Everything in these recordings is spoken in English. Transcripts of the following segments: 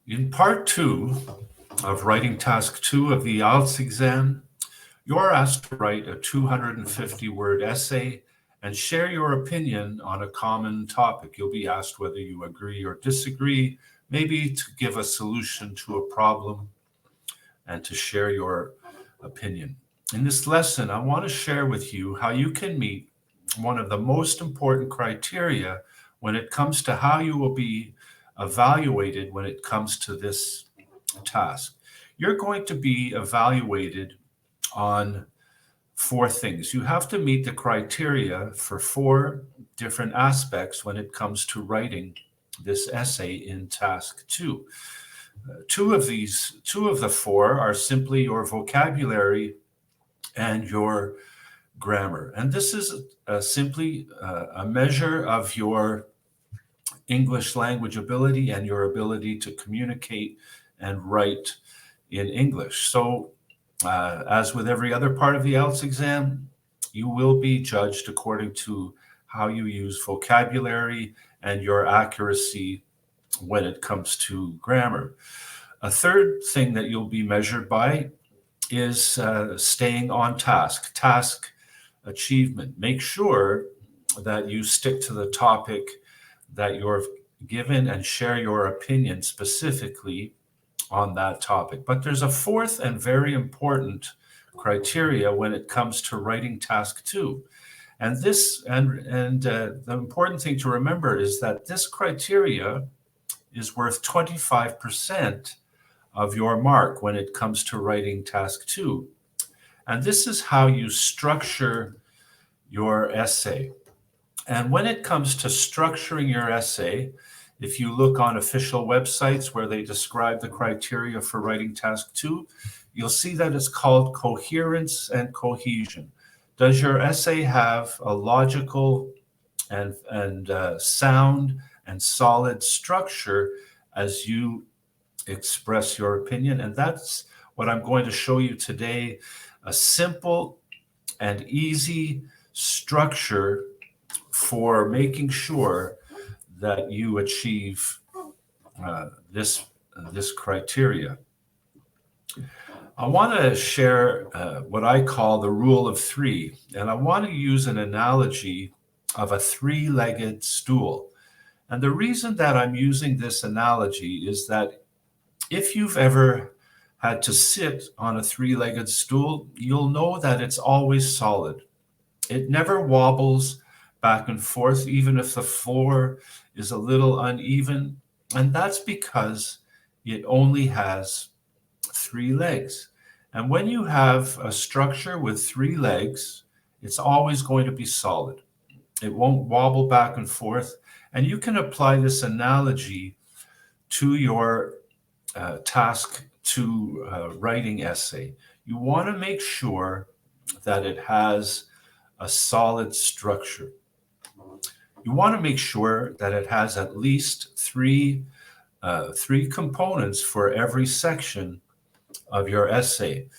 In part 2 of writing task 2 of the IELTS exam, you're asked to write a 250-word essay and share your opinion on a common topic. You'll be asked whether you agree or disagree, maybe to give a solution to a problem and to share your opinion. In this lesson, I want to share with you how you can meet one of the most important criteria when it comes to how you will be evaluated when it comes to this task. You're going to be evaluated on 4 things. You have to meet the criteria for 4 different aspects when it comes to writing this essay in task 2. Two of the 4 are simply your vocabulary and your grammar. And this is simply a measure of your English language ability and your ability to communicate and write in English. So as with every other part of the IELTS exam, you will be judged according to how you use vocabulary and your accuracy when it comes to grammar. A third thing that you'll be measured by is staying on task achievement. Make sure that you stick to the topic that you're given and share your opinion specifically on that topic. But there's a 4th and very important criteria when it comes to writing task 2. And the important thing to remember is that this criteria is worth 25% of your mark when it comes to writing task 2. And this is how you structure your essay. And when it comes to structuring your essay, if you look on official websites where they describe the criteria for writing task 2, you'll see that it's called coherence and cohesion. Does your essay have a logical and sound and solid structure as you express your opinion? And that's what I'm going to show you today, a simple and easy structure for making sure that you achieve this criteria. I want to share what I call the rule of 3, and I want to use an analogy of a 3-legged stool. And the reason that I'm using this analogy is that if you've ever had to sit on a 3-legged stool, you'll know that it's always solid. It never wobbles back and forth, even if the floor is a little uneven. And that's because it only has 3 legs. And when you have a structure with 3 legs, it's always going to be solid. It won't wobble back and forth. And you can apply this analogy to your task 2 writing essay. You want to make sure that it has a solid structure. You want to make sure that it has at least 3 components for every section of your essay.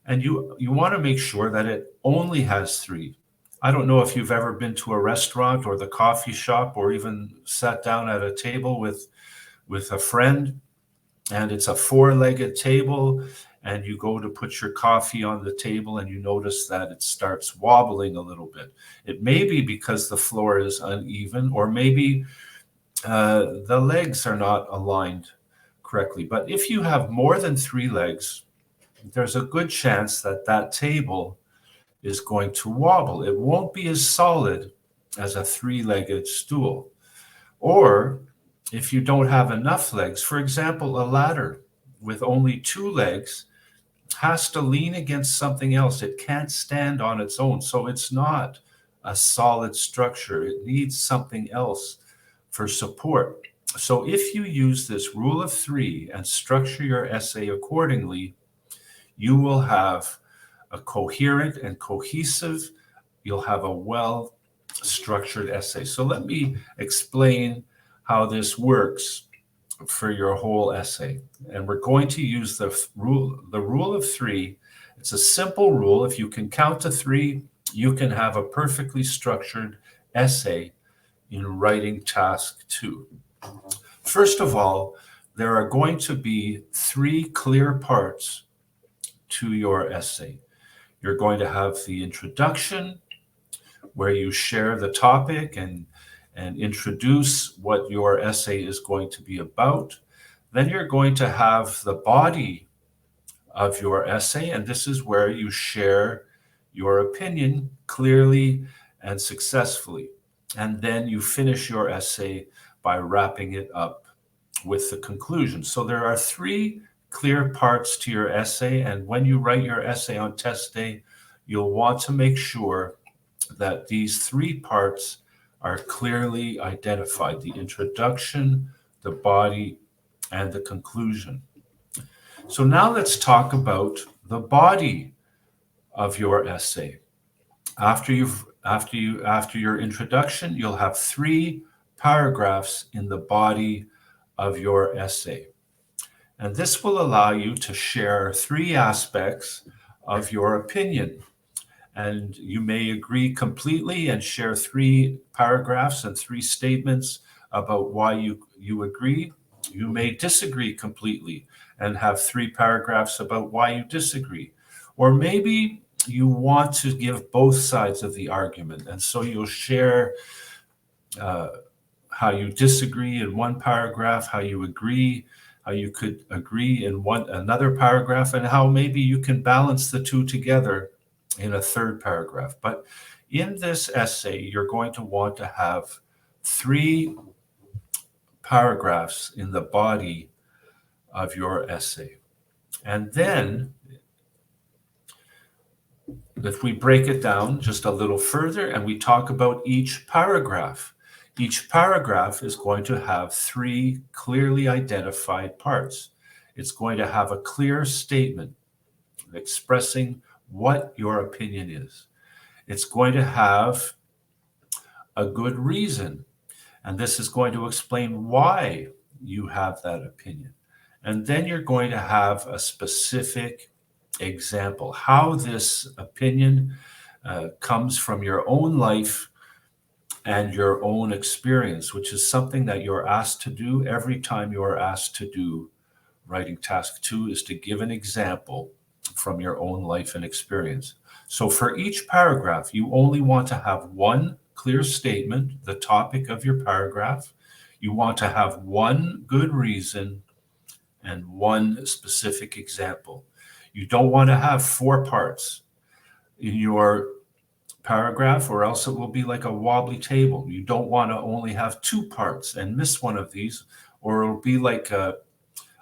And you want to make sure that it only has 3. I don't know if you've ever been to a restaurant or the coffee shop or even sat down at a table with a friend, and it's a 4-legged table, and you go to put your coffee on the table and you notice that it starts wobbling a little bit. It may be because the floor is uneven, or maybe the legs are not aligned correctly. But if you have more than 3 legs, there's a good chance that that table is going to wobble. It won't be as solid as a 3-legged stool. Or if you don't have enough legs, for example, a ladder with only 2 legs has to lean against something else. It can't stand on its own. So it's not a solid structure. It needs something else for support. So if you use this rule of 3 and structure your essay accordingly, you will have a coherent and cohesive, you'll have a well-structured essay. So let me explain how this works for your whole essay. And we're going to use the rule of 3. It's a simple rule. If you can count to 3, you can have a perfectly structured essay in writing task 2. First of all, there are going to be 3 clear parts to your essay. You're going to have the introduction, where you share the topic and introduce what your essay is going to be about. Then you're going to have the body of your essay, and this is where you share your opinion clearly and successfully. And then you finish your essay by wrapping it up with the conclusion. So there are 3 clear parts to your essay, and when you write your essay on test day, you'll want to make sure that these 3 parts are clearly identified: the introduction, the body, and the conclusion. So now let's talk about the body of your essay. After your introduction, you'll have 3 paragraphs in the body of your essay. And this will allow you to share 3 aspects of your opinion. And you may agree completely and share 3 paragraphs and 3 statements about why you agree. You may disagree completely and have 3 paragraphs about why you disagree. Or maybe you want to give both sides of the argument, and so you'll share how you disagree in one paragraph, how you agree, how you could agree in another paragraph, and how maybe you can balance the 2 together in a 3rd paragraph. But in this essay, you're going to want to have 3 paragraphs in the body of your essay. And then, if we break it down just a little further and we talk about each paragraph is going to have 3 clearly identified parts. It's going to have a clear statement expressing what your opinion is. It's going to have a good reason, and this is going to explain why you have that opinion. And then you're going to have a specific example, how this opinion comes from your own life and your own experience, which is something that you're asked to do every time you're asked to do writing task 2, is to give an example from your own life and experience. So for each paragraph, you only want to have 1 clear statement, the topic of your paragraph. You want to have 1 good reason and 1 specific example. You don't want to have 4 parts in your paragraph, or else it will be like a wobbly table. You don't want to only have 2 parts and miss one of these, or it'll be like a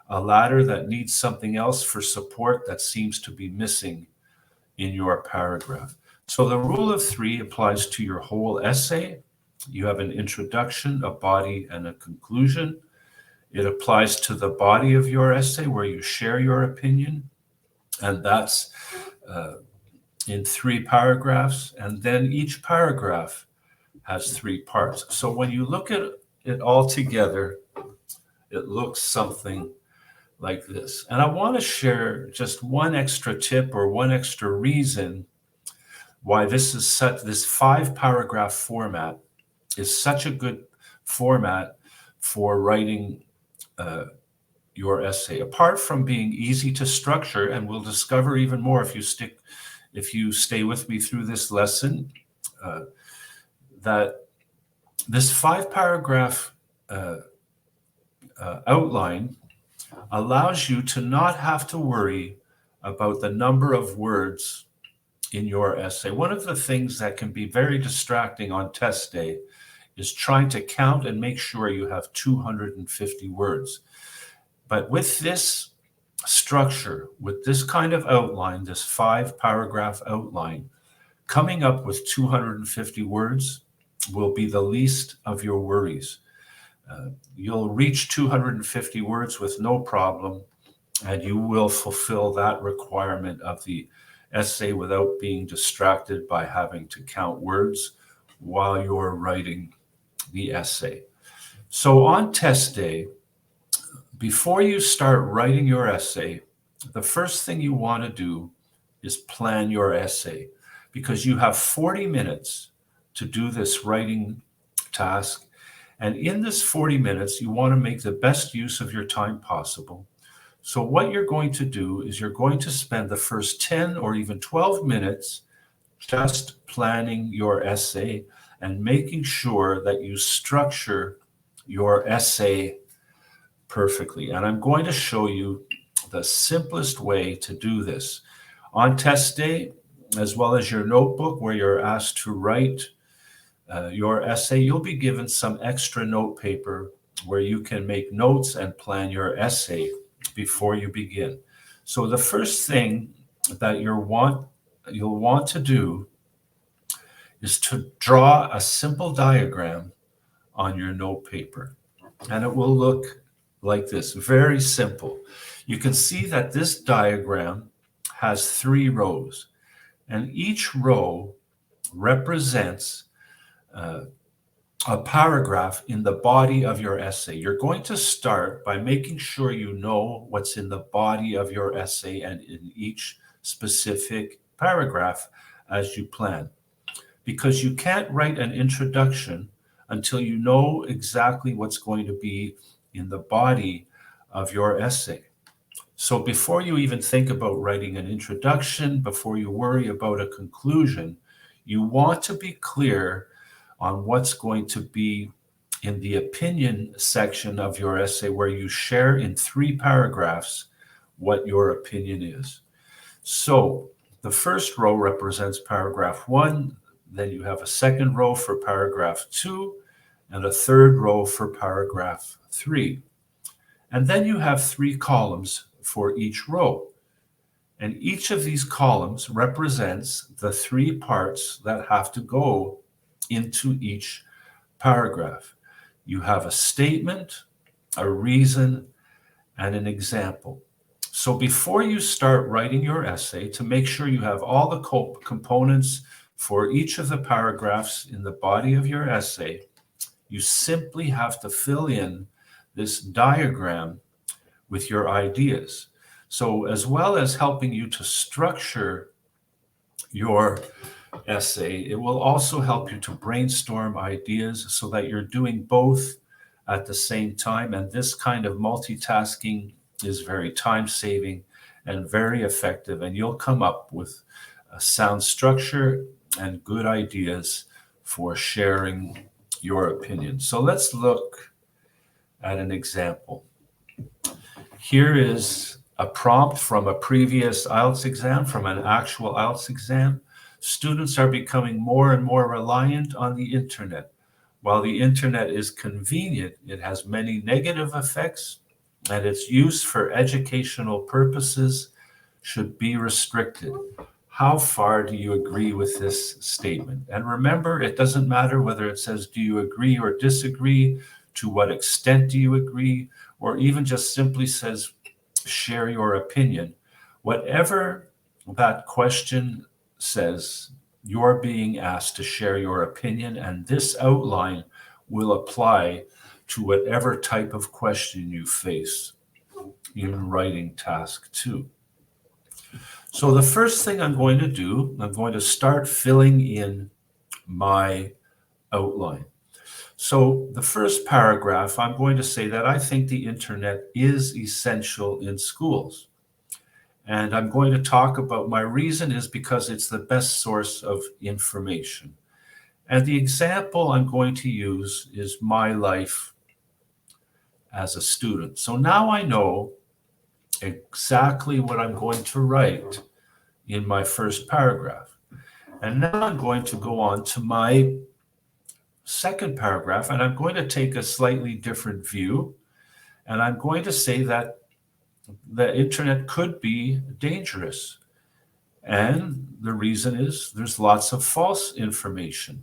ladder that needs something else for support that seems to be missing in your paragraph. So the rule of 3 applies to your whole essay. You have an introduction, a body, and a conclusion. It applies to the body of your essay where you share your opinion, and that's in 3 paragraphs. And then each paragraph has 3 parts. So when you look at it all together, it looks something like this. And I want to share just 1 extra tip or 1 extra reason why this 5-paragraph format is such a good format for writing your essay. Apart from being easy to structure, and we'll discover even more if you stay with me through this lesson, that this 5-paragraph outline allows you to not have to worry about the number of words in your essay. One of the things that can be very distracting on test day is trying to count and make sure you have 250 words. But with this structure, with this kind of outline, this 5-paragraph outline, coming up with 250 words will be the least of your worries. You'll reach 250 words with no problem, and you will fulfill that requirement of the essay without being distracted by having to count words while you're writing the essay. So on test day, before you start writing your essay, the first thing you want to do is plan your essay, because you have 40 minutes to do this writing task, And in this 40 minutes, you want to make the best use of your time possible. So what you're going to do is you're going to spend the first 10 or even 12 minutes just planning your essay and making sure that you structure your essay perfectly. And I'm going to show you the simplest way to do this. On test day, as well as your notebook where you're asked to write your essay, you'll be given some extra note paper where you can make notes and plan your essay before you begin. So the first thing that you'll want to do is to draw a simple diagram on your note paper. And it will look like this, very simple. You can see that this diagram has 3 rows, and each row represents a paragraph in the body of your essay. You're going to start by making sure you know what's in the body of your essay and in each specific paragraph as you plan. Because you can't write an introduction until you know exactly what's going to be in the body of your essay. So before you even think about writing an introduction, before you worry about a conclusion, you want to be clear on what's going to be in the opinion section of your essay, where you share in 3 paragraphs what your opinion is. So the first row represents paragraph 1, then you have a second row for paragraph 2, and a third row for paragraph 3. And then you have 3 columns for each row. And each of these columns represents the 3 parts that have to go into each paragraph. You have a statement, a reason, and an example. So before you start writing your essay, to make sure you have all the components for each of the paragraphs in the body of your essay, you simply have to fill in this diagram with your ideas. So as well as helping you to structure your essay, it will also help you to brainstorm ideas so that you're doing both at the same time. And this kind of multitasking is very time-saving and very effective, and you'll come up with a sound structure and good ideas for sharing your opinion. So let's look at an example. Here is a prompt from a previous IELTS exam, from an actual IELTS exam. Students are becoming more and more reliant on the internet. While the internet is convenient, it has many negative effects, and its use for educational purposes should be restricted. How far do you agree with this statement? And remember, it doesn't matter whether it says, do you agree or disagree? To what extent do you agree? Or even just simply says, share your opinion. Whatever that question says, you're being asked to share your opinion, and this outline will apply to whatever type of question you face in writing task 2. So the first thing I'm going to do, I'm going to start filling in my outline. So the first paragraph, I'm going to say that I think the internet is essential in schools. And I'm going to talk about my reason is because it's the best source of information. And the example I'm going to use is my life as a student. So now I know exactly what I'm going to write in my first paragraph. And now I'm going to go on to my second paragraph, and I'm going to take a slightly different view. And I'm going to say that the internet could be dangerous. And the reason is there's lots of false information.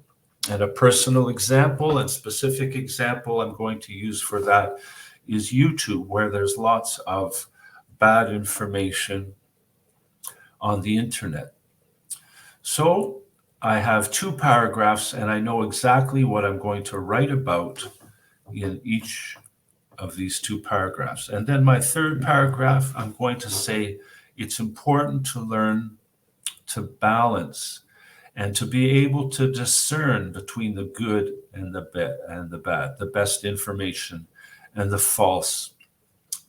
And a personal example and specific example I'm going to use for that is YouTube, where there's lots of bad information on the internet. So I have 2 paragraphs, and I know exactly what I'm going to write about in each of these 2 paragraphs. And then my third paragraph, I'm going to say it's important to learn to balance and to be able to discern between the good and the bad, the best information and the false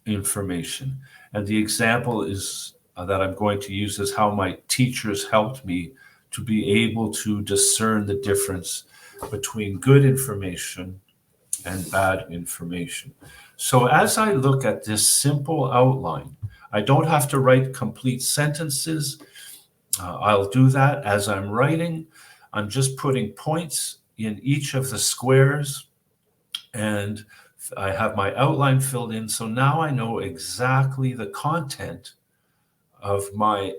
information. And the example is that I'm going to use is how my teachers helped me to be able to discern the difference between good information and bad information. So as I look at this simple outline, I don't have to write complete sentences. I'll do that as I'm writing. I'm just putting points in each of the squares, and I have my outline filled in. So now I know exactly the content of my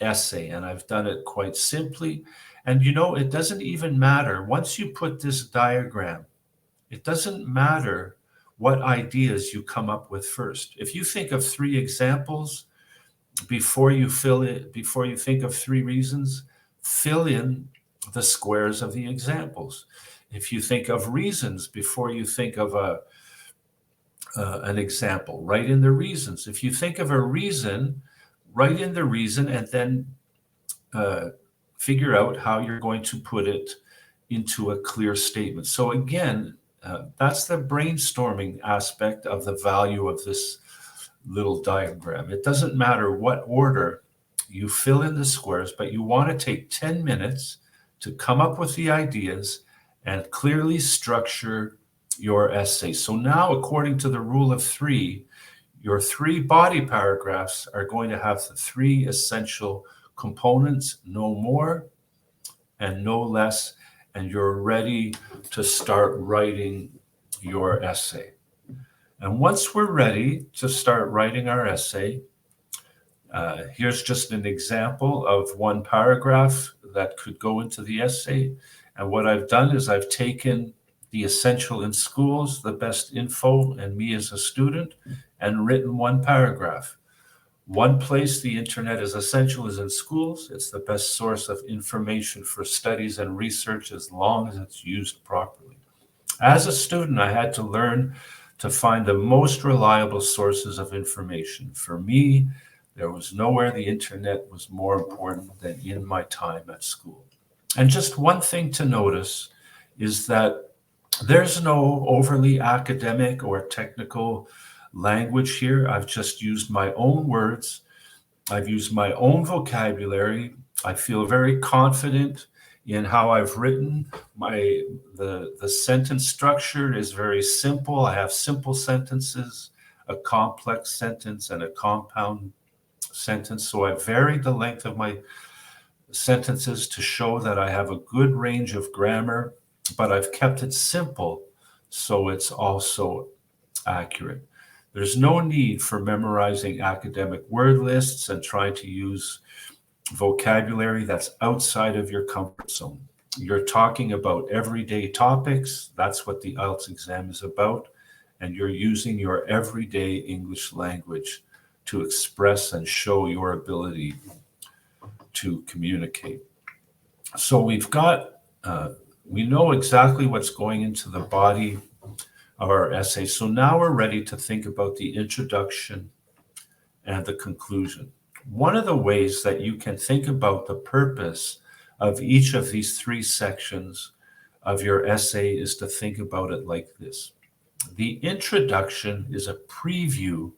essay, and I've done it quite simply. And it doesn't even matter. Once you put this diagram, it doesn't matter what ideas you come up with first. If you think of 3 examples before you think of 3 reasons, fill in the squares of the examples. If you think of reasons before you think of an example, write in the reasons. If you think of a reason, write in the reason and then figure out how you're going to put it into a clear statement. So again, that's the brainstorming aspect of the value of this little diagram. It doesn't matter what order you fill in the squares, but you want to take 10 minutes to come up with the ideas and clearly structure your essay. So now, according to the rule of 3, your 3 body paragraphs are going to have the 3 essential components, no more and no less, and you're ready to start writing your essay. And once we're ready to start writing our essay, here's just an example of one paragraph that could go into the essay. And what I've done is I've taken the essential in schools, the best info, and me as a student, and written one paragraph. One place the internet is essential is in schools. It's the best source of information for studies and research as long as it's used properly. As a student, I had to learn to find the most reliable sources of information. For me, there was nowhere the internet was more important than in my time at school. And just one thing to notice is that there's no overly academic or technical language here. I've just used my own words. I've used my own vocabulary. I feel very confident in how I've written. The sentence structure is very simple. I have simple sentences, a complex sentence, and a compound sentence. So I varied the length of my sentences to show that I have a good range of grammar, but I've kept it simple so it's also accurate. There's no need for memorizing academic word lists and trying to use vocabulary that's outside of your comfort zone. You're talking about everyday topics. That's what the IELTS exam is about. And you're using your everyday English language to express and show your ability to communicate. So we know exactly what's going into the body of our essay. So now we're ready to think about the introduction and the conclusion. One of the ways that you can think about the purpose of each of these 3 sections of your essay is to think about it like this. The introduction is a preview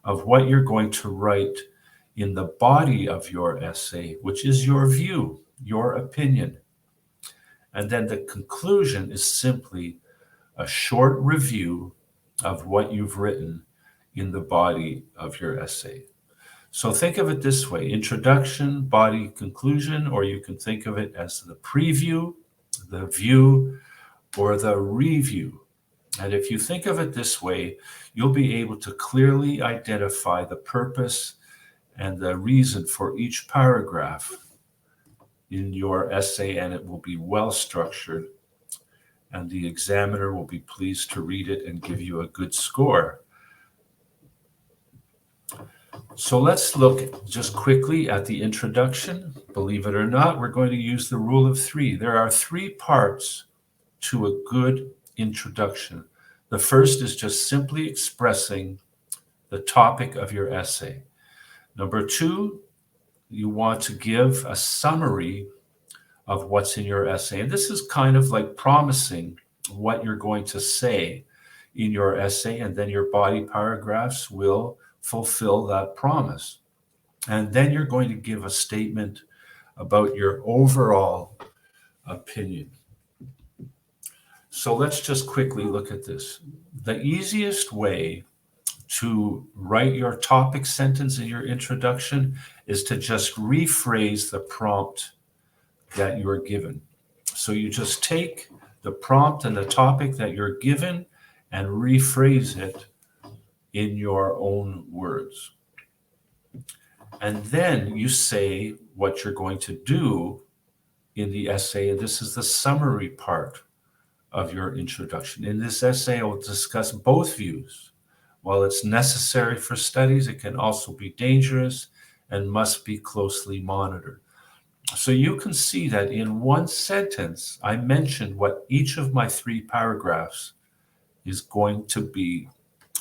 of what you're going to write in the body of your essay, which is your view, your opinion. And then the conclusion is simply a short review of what you've written in the body of your essay. So think of it this way: introduction, body, conclusion, or you can think of it as the preview, the view, or the review. And if you think of it this way, you'll be able to clearly identify the purpose and the reason for each paragraph in your essay, and it will be well structured, and the examiner will be pleased to read it and give you a good score. So let's look just quickly at the introduction. Believe it or not, we're going to use the rule of 3. There are 3 parts to a good introduction. The first is just simply expressing the topic of your essay. Number 2, you want to give a summary of what's in your essay. And this is kind of like promising what you're going to say in your essay, and then your body paragraphs will fulfill that promise. And then you're going to give a statement about your overall opinion. So let's just quickly look at this. The easiest way to write your topic sentence in your introduction is to just rephrase the prompt that you're given. So you just take the prompt and the topic that you're given and rephrase it in your own words. And then you say what you're going to do in the essay, and this is the summary part of your introduction. In this essay, I will discuss both views. While it's necessary for studies, it can also be dangerous and must be closely monitored. So you can see that in one sentence, I mentioned what each of my 3 paragraphs is going to be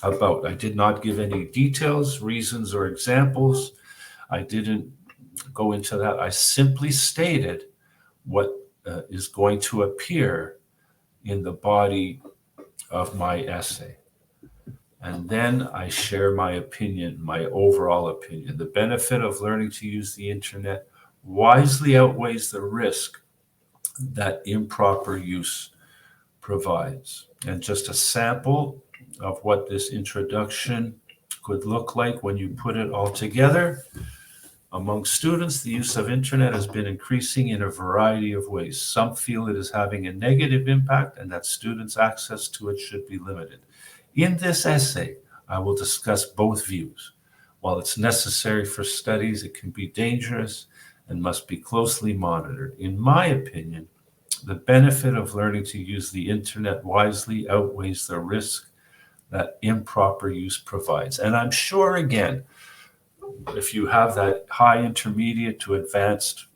about. I did not give any details, reasons, or examples. I didn't go into that. I simply stated what is going to appear in the body of my essay. And then I share my opinion, my overall opinion. The benefit of learning to use the internet wisely outweighs the risk that improper use provides. And just a sample of what this introduction could look like when you put it all together. Among students, the use of internet has been increasing in a variety of ways. Some feel it is having a negative impact and that students' access to it should be limited. In this essay, I will discuss both views. While it's necessary for studies, it can be dangerous and must be closely monitored. In my opinion, the benefit of learning to use the internet wisely outweighs the risk that improper use provides. And I'm sure, again, if you have that high intermediate to advanced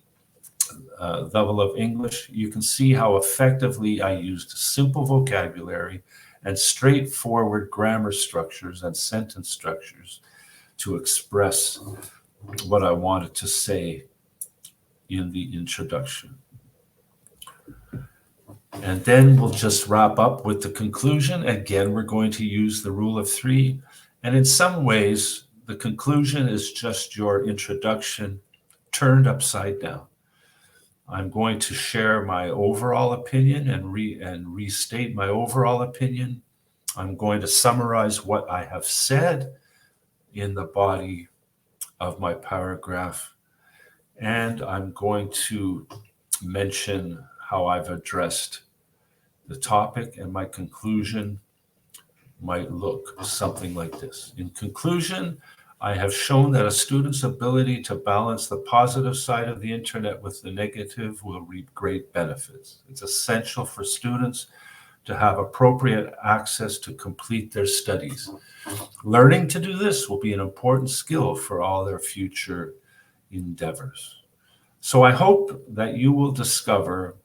level of English, you can see how effectively I used simple vocabulary and straightforward grammar structures and sentence structures to express what I wanted to say in the introduction. And then we'll just wrap up with the conclusion. Again, we're going to use the rule of 3. And in some ways, the conclusion is just your introduction turned upside down. I'm going to share my overall opinion and restate my overall opinion. I'm going to summarize what I have said in the body of my paragraph. And I'm going to mention how I've addressed the topic, and my conclusion might look something like this. In conclusion, I have shown that a student's ability to balance the positive side of the internet with the negative will reap great benefits. It's essential for students to have appropriate access to complete their studies. Learning to do this will be an important skill for all their future endeavors. So I hope that you will discover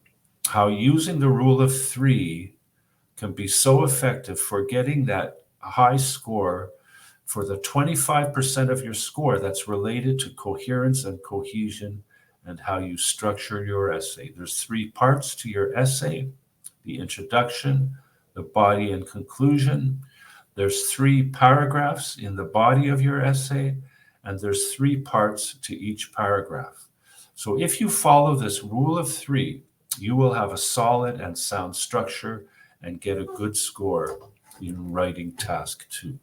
how using the rule of 3 can be so effective for getting that high score for the 25% of your score that's related to coherence and cohesion and how you structure your essay. There's 3 parts to your essay: the introduction, the body, and conclusion. There's 3 paragraphs in the body of your essay, and there's 3 parts to each paragraph. So if you follow this rule of 3, you will have a solid and sound structure and get a good score in writing task 2.